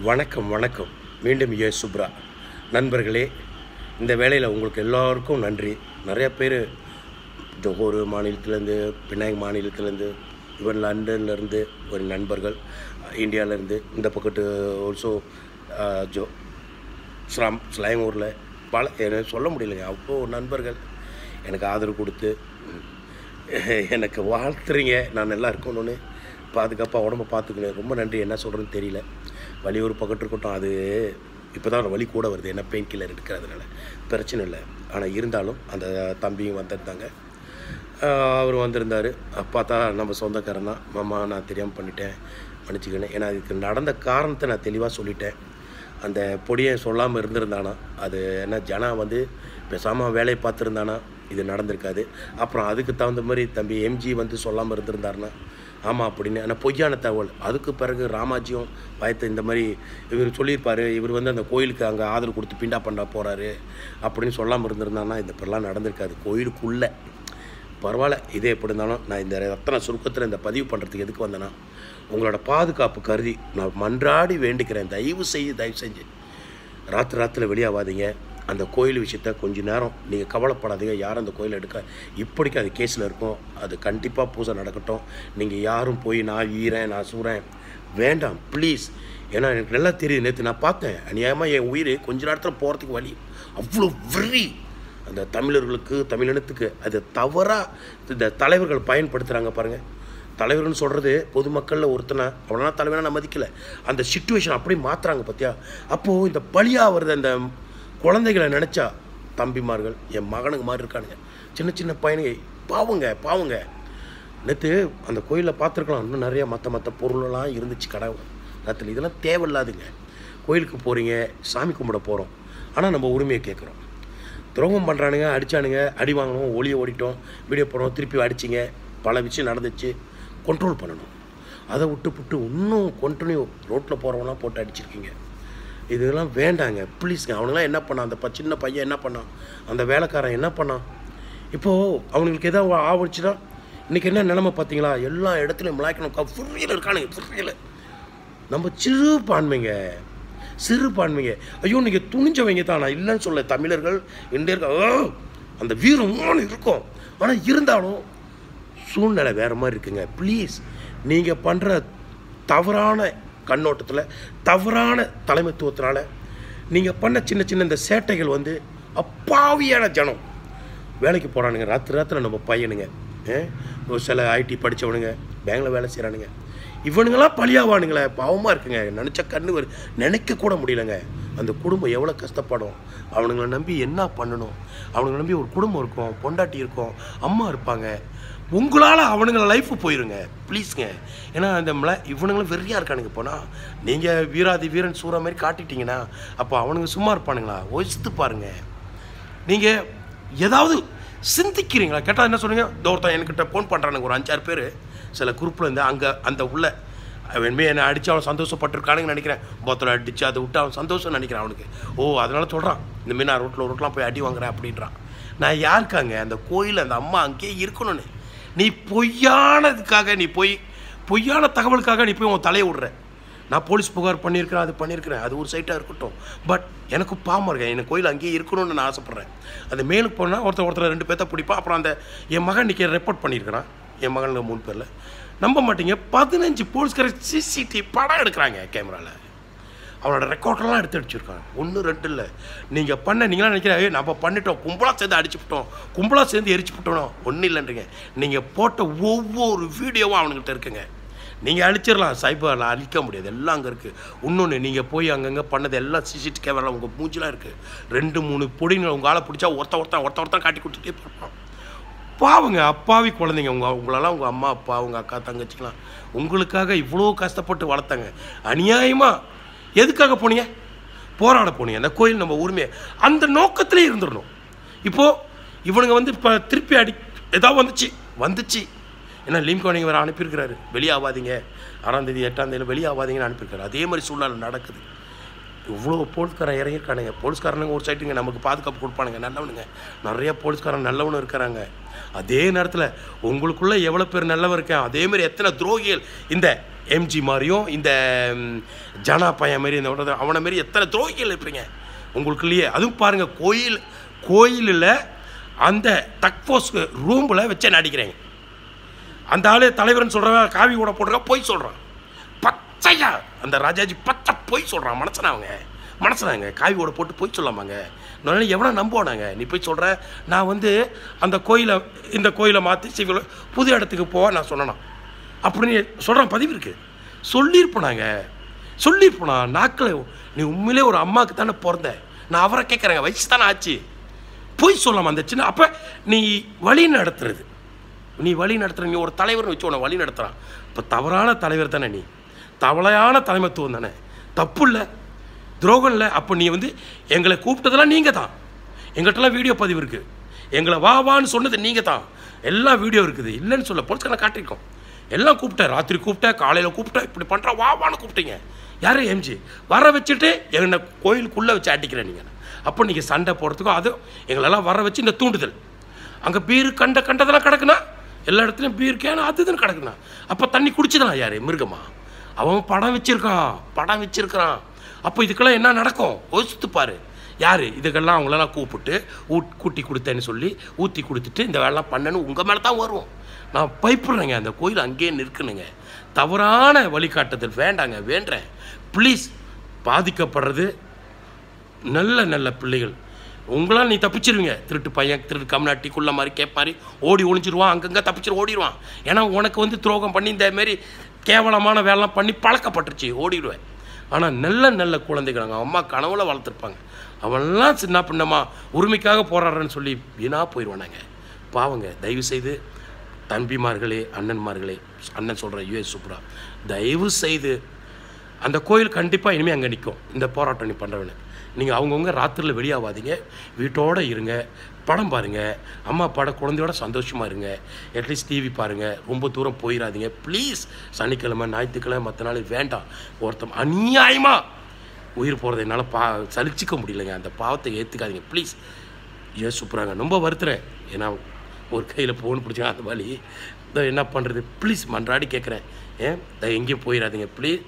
வணக்கம் வணக்கம். மீண்டும் சுப்ரா. நண்பர்களே, இந்த வேளையில் உங்களுக்கு எல்லோருக்கும் நன்றி. நிறையா பேர் ஜோஹர் மாநிலத்திலேருந்து, பினாங் மாநிலத்திலேருந்து, ஈவன் லண்டன்லேருந்து ஒரு நண்பர்கள், இந்தியாவிலேருந்து, இந்த பக்கத்து ஆல்சோ ஸ்லாங்கூரில் பல எனக்கு சொல்ல முடியலைங்க, அவ்வளோ நண்பர்கள் எனக்கு ஆதரவு கொடுத்து எனக்கு வாழ்த்துறீங்க. நான் நல்லா இருக்கணும்னு, பாதுகாப்பாக உடம்பை பார்த்துக்கணும். ரொம்ப நன்றி. என்ன சொல்கிறேன்னு தெரியல. வலி ஒரு பக்கத்து இருக்கட்டும், அது இப்போ தான் வலி கூட வருது, என்ன பெயின் கில்லர் எடுக்கிறதுனால பிரச்சனை இல்லை. ஆனால் இருந்தாலும் அந்த தம்பியும் வந்திருந்தாங்க, அவர் வந்திருந்தார். பார்த்தா நம்ம சொந்தக்காரன் தான். மாமா நான் தெரியாமல் பண்ணிட்டேன், மன்னிச்சிக்கணும். ஏன்னா அதுக்கு நடந்த காரணத்தை நான் தெளிவாக சொல்லிட்டேன். அந்த பொடியை சொல்லாமல் இருந்திருந்தானா, அது என்ன ஜனா வந்து பேசாமல் வேலையை பார்த்துருந்தானா இது நடந்திருக்காது. அப்புறம் அதுக்கு தகுந்த மாதிரி தம்பி எம்ஜி வந்து சொல்லாமல் இருந்திருந்தாருன்னா ஆமாம் அப்படின்னு. ஆனால் பொய்யான தகவல். அதுக்கு பிறகு ராமாஜியும் பயத்தை இந்த மாதிரி இவர் சொல்லியிருப்பார், இவர் வந்து அந்த கோயிலுக்கு அங்கே ஆதரவு கொடுத்து பிண்டா பண்ண போகிறாரு அப்படின்னு சொல்லாமல் இருந்திருந்தான்னா இந்த பிறலாம் நடந்திருக்காது. கோயிலுக்குள்ளே பரவாயில்ல. இதே எப்படி இருந்தாலும் நான் இந்த ரத்தன சுருக்கத்தில் இந்த பதிவு பண்ணுறதுக்கு எதுக்கு வந்தேன்னா, உங்களோட பாதுகாப்பு கருதி நான் மன்றாடி வேண்டிக்கிறேன். தயவு செஞ்சு ராத்திரி வெளியாகாதீங்க. அந்த கோயில் விஷயத்த கொஞ்ச நேரம் நீங்கள் கவலைப்படாதீங்க. யாரும் அந்த கோயிலை எடுக்க இப்படிக்கு அது கேஸில் இருக்கும். அது கண்டிப்பாக பூஜை நடக்கட்டும். நீங்கள் யாரும் போய் நான் ஈரேன் நான் சூறேன் வேண்டாம் ப்ளீஸ். ஏன்னா எனக்கு நல்லா தெரியுது. நேற்று நான் பார்த்தேன், அநியாயமாக என் உயிர் கொஞ்ச நேரத்தில் போகிறதுக்கு வழி. அவ்வளோ வெறி அந்த தமிழர்களுக்கு, தமிழினத்துக்கு. அது தவறாக இந்த தலைவர்கள் பயன்படுத்துகிறாங்க பாருங்கள். தலைவர்னு சொல்கிறது பொதுமக்களில் ஒருத்தனை அவ்வளோனா தலைவனாக நான் மதிக்கலை. அந்த சிச்சுவேஷன் அப்படி மாற்றுறாங்க பார்த்தியா. அப்போது இந்த பலியாக வருது அந்த குழந்தைகளை நினச்சா, தம்பிமார்கள் என் மகனுக்கு மாதிரி இருக்கானுங்க, சின்ன பையனுங்க, பாவங்க. நேற்று அந்த கோயிலில் பார்த்துருக்கலாம், இன்னும் நிறையா மற்ற பொருளெல்லாம் இருந்துச்சு கடவுள் நேரத்தில். இதெல்லாம் தேவையில்லாதுங்க. கோயிலுக்கு போகிறீங்க, சாமி கும்பிட போகிறோம், ஆனால் நம்ம உரிமையை கேட்குறோம். துரோகம் பண்ணுறானுங்க, அடித்தானுங்க, அடி வாங்கணும், ஒளியை ஓடிட்டோம், வீடியோ போடுறோம், திருப்பி அடிச்சிங்க, பல விஷயம் நடந்துச்சு. கண்ட்ரோல் பண்ணணும். அதை விட்டு இன்னும் கண்டினியூ ரோட்டில் போகிறவங்களாம் போட்டு அடிச்சிருக்கீங்க. இதெல்லாம் வேண்டாங்க ப்ளீஸ்ங்க. அவனுங்களாம் என்ன பண்ணான், அந்த சின்ன பையன் என்ன பண்ணான், அந்த வேலைக்காரன் என்ன பண்ணான். இப்போது அவனுங்களுக்கு எதாவது ஆவடிச்சுன்னா இன்றைக்கி என்ன நிலைமை பார்த்தீங்களா. எல்லா இடத்துலையும் மிளாய்க்கணும் ஃபுரியில் இருக்கானுங்க, ஃபுரியில். நம்ம சிறு பான்மைங்க. ஐயோ நீங்கள் துணிஞ்சவங்க தான், நான் இல்லைன்னு சொல்ல. தமிழர்கள் இந்தியர்கள் அந்த வீரம் இருக்கும். ஆனால் இருந்தாலும் சூழ்நிலை வேறு மாதிரி இருக்குங்க. ப்ளீஸ், நீங்கள் பண்ணுற தவறான கண்ணோட்டத்தில், தவறான தலைமைத்துவத்தினால நீங்கள் பண்ண சின்ன இந்த சேட்டைகள் வந்து அப்பாவியான ஜனம் வேலைக்கு போகிறானுங்க. ராத்திரி நம்ம பையனுங்க, ஒரு சில ஐடி படித்தவனுங்க, பேங்கில் வேலை செய்கிறானுங்க, இவனுங்களாம் பலியாவானுங்களே. பாவமாக இருக்குங்க. நினச்ச கண்ணு நினைக்க கூட முடியலைங்க. அந்த குடும்பம் எவ்வளோ கஷ்டப்படும். அவனுங்களை நம்பி என்ன பண்ணணும். அவனுங்களை நம்பி ஒரு குடும்பம் இருக்கும், பொண்டாட்டி இருக்கும், அம்மா இருப்பாங்க. உங்களால் அவனுங்களை லைஃபு போயிருங்க ப்ளீஸுங்க. ஏன்னா அந்த இவனுங்களும் வெறியாக இருக்கானுங்க. போனால் நீங்கள் வீராதி வீரன் சூற மாதிரி காட்டிட்டீங்கன்னா அப்போ அவனுங்க சும்மா இருப்பானுங்களா? யோசித்து பாருங்கள். நீங்கள் ஏதாவது சிந்திக்கிறீங்களா? கேட்டால் என்ன சொல்லுங்க, ஒருத்தன் என்கிட்ட ஃபோன் பண்ணுறானுங்க, ஒரு 5-6 பேர் சில குரூப்பில் இருந்து. அங்கே அந்த உள்ள அவன்மே என்னை அடித்து அவன் சந்தோஷப்பட்டிருக்கானுங்கன்னு நினைக்கிறேன். போத்தலை அடித்து அதை விட்டு அவன் சந்தோஷம்னு நினைக்கிறேன் அவனுக்கு. அதனால சொல்கிறான், இந்தமாரி நான் ரோட்லாம் போய் அடி வாங்குறேன் அப்படின்றான். நான் யாருக்காங்க? அந்த கோயில் அந்த அம்மா அங்கேயே இருக்கணும்னு. நீ பொய்யானதுக்காக, நீ பொய்யான தகவலுக்காக நீ போய் உன் தலையை விடுற. நான் போலீஸ் புகார் பண்ணியிருக்கிறேன், அது ஒரு சைட்டாக இருக்கட்டும். பட் எனக்கு பாவமாக இருக்கேன். எனக்கு கோயில் அங்கேயே இருக்கணும்னு நான் ஆசைப்பட்றேன். அந்த மேலுக்கு போனால் ஒருத்தர் 2 பேர்த்த பிடிப்பான். அப்புறம் அந்த என் மகன் இன்றைக்கி ரெப்போர்ட் பண்ணியிருக்கிறான். என் மகனுக்கு 3 பேரில் நம்ப மாட்டீங்க, 15 போலீஸ்கார சிசிடிவி படம் எடுக்கிறாங்க கேமராவில். அவனோட ரெக்கார்டெல்லாம் எடுத்து அடிச்சிருக்காங்க. 1-2 இல்லை. நீங்களாம் நினைக்கிறேன் நம்ம பண்ணிட்டோம், கும்பலாக சேர்ந்து அடிச்சுவிட்டோம், கும்பலாக சேர்ந்து எரிச்சுவிட்டோம். ஒன்றும் இல்லைன்றீங்க. நீங்கள் போட்ட ஒவ்வொரு வீடியோவும் அவனுக்கிட்ட இருக்குங்க. நீங்கள் அழிச்சிடலாம், சைபரில் அழிக்க முடியாது, எல்லாம் அங்கே இருக்குது. இன்னொன்று, நீங்கள் போய் அங்கங்கே பண்ணது எல்லாம் சிசிடிவி கேமரா உங்கள் மூஞ்சிலாம் இருக்குது. 2-3 பொடிங்க உங்கள் ஆளை பிடிச்சா ஒருத்தன் காட்டி கொடுத்துட்டே போகிறான். பாவங்க, அப்பாவி குழந்தைங்க. உங்களெல்லாம் உங்கள் அம்மா அப்பா, உங்கள் அக்கா தங்கச்சிக்கலாம் உங்களுக்காக இவ்வளோ கஷ்டப்பட்டு வளர்த்தாங்க. அநியாயமாக எதுக்காக போனீங்க? போராட போனீங்க. அந்த கோயில் நம்ம உரிமையை அந்த நோக்கத்திலே இருந்துடணும். இப்போது இவனுங்க வந்து இப்போ திருப்பி ஏதாவது வந்துச்சு. ஏன்னா லிம்கோனிங்க வேறு அனுப்பியிருக்கிறாரு, வெளியாகாதீங்க, 6ஆம் தேதி 8ஆம் தேதி வெளியாகாதீங்கன்னு அனுப்பியிருக்காரு. அதே மாதிரி சூழ்நிலை நடக்குது. இவ்வளோ போலீஸ்காரன் இறங்கியிருக்கானுங்க. போலீஸ்காரனுங்க ஒரு சைட்டுங்க நமக்கு பாதுகாப்பு கொடுப்பானுங்க, நல்லவனுங்க. நிறைய போலீஸ்காரன் நல்லவனும் இருக்கிறாங்க. அதே நேரத்தில் உங்களுக்குள்ளே எவ்வளோ பேர் நல்லவன் இருக்கேன், அதேமாதிரி எத்தனை துரோகிகள் இந்த எம்ஜி மாதிரியும் இந்த ஜனா பையன் மாரி இந்த அவனை மாரி எத்தனை துரோகிகள் இருப்பீங்க உங்களுக்குள்ளேயே. அதுவும் பாருங்கள், கோயிலில் அந்த தக்ஃபோர்ஸ் ரூமில் வச்சு நடிக்கிறேங்க. அந்த ஆள் தலைவர்னு சொல்கிறவன் காவி கூட போட்டிருக்கா, போய் சொல்கிறான் பச்சையா. அந்த ராஜாஜி பச்சை போய் சொல்கிறான். மனசனாங்க காவி கூட போட்டு போய் சொல்லாமாங்க. நான் எவனா நம்புவானாங்க? நீ போய் சொல்கிற நான் வந்து அந்த இந்த கோயிலை மாற்றி சிவில் புது இடத்துக்கு போக நான் சொன்னேன்னா அப்படின்னு சொல்கிறான். பதிவு இருக்குது, சொல்லியிருப்போனா நாக்கில். நீ உண்மையிலே ஒரு அம்மாவுக்கு தானே பிறந்த, நான் அவரை கேட்குறேங்க, வயசு தானே ஆச்சு, போய் சொல்லாமா அந்த சின்ன. அப்போ நீ வழி நடத்துறது, நீ ஒரு தலைவர்னு வச்சு உன்னை வழி நடத்துகிறான். இப்போ தவறான தலைவர் தானே, நீ தவளையான தலைமைத்துவம் தானே, தப்பு இல்லை, துரோகம் இல்லை. அப்போ நீ வந்து எங்களை கூப்பிட்டதெல்லாம் நீங்கள் தான். எங்கள்கிட்டலாம் வீடியோ பதிவு இருக்குது. எங்களை வான்னு சொன்னது நீங்கள் தான். எல்லாம் வீடியோ இருக்குது, இல்லைன்னு சொல்ல போலீஸ்காரனை காட்டியிருக்கோம். எல்லாம் கூப்பிட்டேன், ராத்திரி கூப்பிட்டேன், காலையில் கூப்பிட்டேன், இப்படி பண்ணுறா வான்னு கூப்பிட்டீங்க. யார் எம்ஜி வர வச்சுட்டு என்னை கோயிலுக்குள்ளே வச்சு அடிக்கிறேன் நீங்கள். அப்போ நீங்கள் சண்டை போடுறதுக்கும் அதுவும் எங்களெல்லாம் வர வச்சு இந்த தூண்டுதல். அங்கே பீர் கண்டதெல்லாம் கிடக்குனா, எல்லா இடத்துலையும் பீர் கேனா அதுன்னு கிடக்குண்ணா. அப்போ தண்ணி குடிச்சுதான் யார் மிருகமா? அவன் படம் வச்சிருக்கிறான். அப்போ இதுக்கெல்லாம் என்ன நடக்கும் யோசித்துப்பார். யார் இதுக்கெல்லாம் அவங்களெல்லாம் கூட்டி கொடுத்தேன்னு சொல்லி ஊற்றி கொடுத்துட்டு இந்த வேலைலாம் பண்ணணும் உங்கள் மேலே தான் வரும். நான் பயப்படுறேங்க, அந்த கோயில் அங்கேயே நிற்கணுங்க. தவறான வழிகாட்டுதல் வேண்டாங்க, வேண்டேன் ப்ளீஸ். பாதிக்கப்படுறது நல்ல பிள்ளைகள். உங்களால் நீ தப்பிச்சிருவீங்க. திருட்டு பையன், திருட்டு கம்நாட்டி, குள்ள மாதிரி கேப் மாதிரி ஓடி ஒழிஞ்சிருவான், அங்கங்கே தப்பிச்சிரு ஓடிடுவான். ஏன்னா உனக்கு வந்து துரோகம் பண்ணி இந்தமாரி கேவலமான வேலைலாம் பண்ணி பழக்கப்பட்டுருச்சு, ஓடிடுவேன். ஆனால் நல்ல குழந்தைகள் அவங்க அம்மா கனவுல வளர்த்துருப்பாங்க. அவன்லாம் சின்ன பின்னமா உரிமைக்காக போராடுறேன்னு சொல்லி வீணாக போயிடுவானாங்க. பாவங்க. தயவு செய்து தம்பிமார்களே, அண்ணன்மார்களே, அண்ணன் சொல்கிற யூஎஸ் சூப்பரா, தயவு செய்து அந்த கோயில் கண்டிப்பாக இனிமேல் அங்கே நிற்கும். இந்த போராட்டம் நீ பண்ணுறவனு நீங்கள் அவங்கவுங்க ராத்திரியில் வெளியாகாதீங்க, வீட்டோடு இருங்க, படம் பாருங்கள், அம்மா அப்பாட குழந்தையோட சந்தோஷமாக இருங்க. அட்லீஸ்ட் டிவி பாருங்கள், ரொம்ப தூரம் போயிடாதீங்க ப்ளீஸ். சனிக்கிழமை, ஞாயிற்றுக்கிழமை, மற்ற நாள் வேண்டாம். ஒருத்தம் அநியாயமாக உயிர் போகிறத என்னால் சலிச்சிக்க முடியலைங்க. அந்த பாவத்தை ஏற்றுக்காதீங்க ப்ளீஸ். ஏன் சூப்பராங்க, ரொம்ப வருத்துறேன். ஏன்னா ஒரு கையில் ஃபோன் பிடிச்சா அந்த வழி என்ன பண்ணுறது ப்ளீஸ், மன்றாடி கேட்குறேன். எங்கேயும் போயிடாதீங்க ப்ளீஸ்.